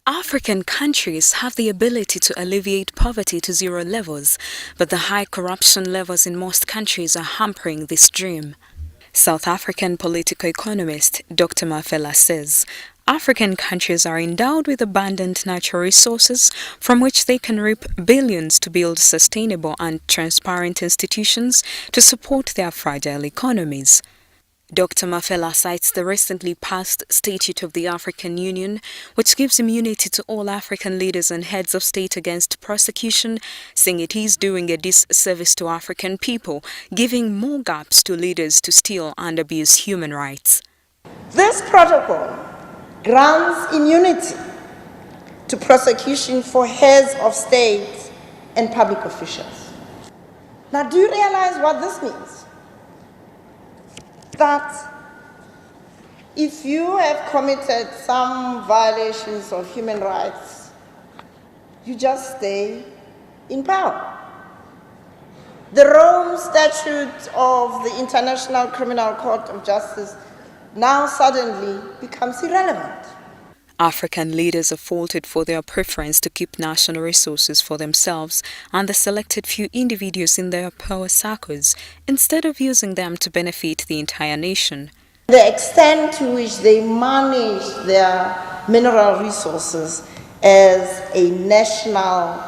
African countries have the ability to alleviate poverty to zero levels, but the high corruption levels in most countries are hampering this dream. South African political economist Dr. Maphela says African countries are endowed with abundant natural resources from which they can reap billions to build sustainable and transparent institutions to support their fragile economies. Dr. Maphela cites the recently passed Statute of the African Union, which gives immunity to all African leaders and heads of state against prosecution, saying it is doing a disservice to African people, giving more gaps to leaders to steal and abuse human rights. This protocol grants immunity to prosecution for heads of state and public officials. Now, do you realize what this means? That if you have committed some violations of human rights, you just stay in power. The Rome Statute of the International Criminal Court of Justice now suddenly becomes irrelevant. African leaders are faulted for their preference to keep national resources for themselves and the selected few individuals in their power circles, instead of using them to benefit the entire nation. The extent to which they manage their mineral resources as a national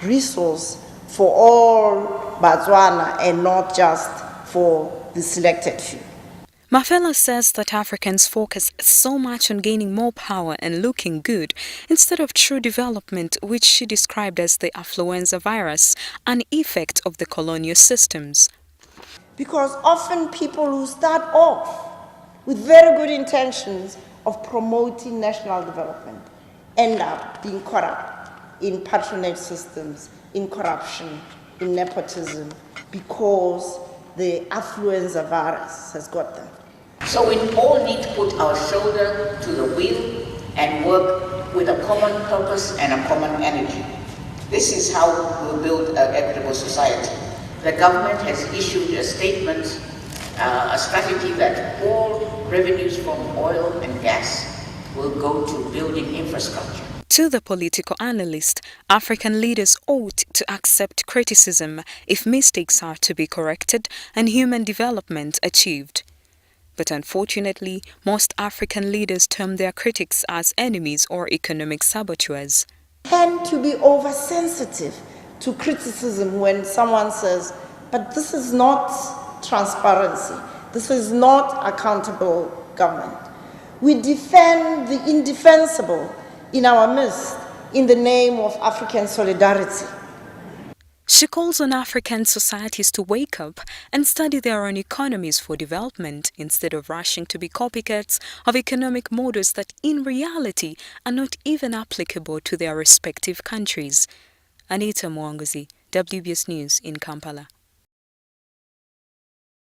resource for all Botswana and not just for the selected few. Maphela says that Africans focus so much on gaining more power and looking good instead of true development, which she described as the affluenza virus, an effect of the colonial systems. Because often people who start off with very good intentions of promoting national development end up being corrupt in patronage systems, in corruption, in nepotism, because the affluenza virus has got them. So we all need to put our shoulder to the wheel and work with a common purpose and a common energy. This is how we'll build an equitable society. The government has issued a statement, a strategy that all revenues from oil and gas will go to building infrastructure. To the political analyst, African leaders ought to accept criticism if mistakes are to be corrected and human development achieved. But unfortunately, most African leaders term their critics as enemies or economic saboteurs. Tend to be oversensitive to criticism when someone says, but this is not transparency, this is not accountable government. We defend the indefensible in our midst in the name of African solidarity. She calls on African societies to wake up and study their own economies for development instead of rushing to be copycats of economic models that in reality are not even applicable to their respective countries. Anita Mwanguzi, WBS News in Kampala.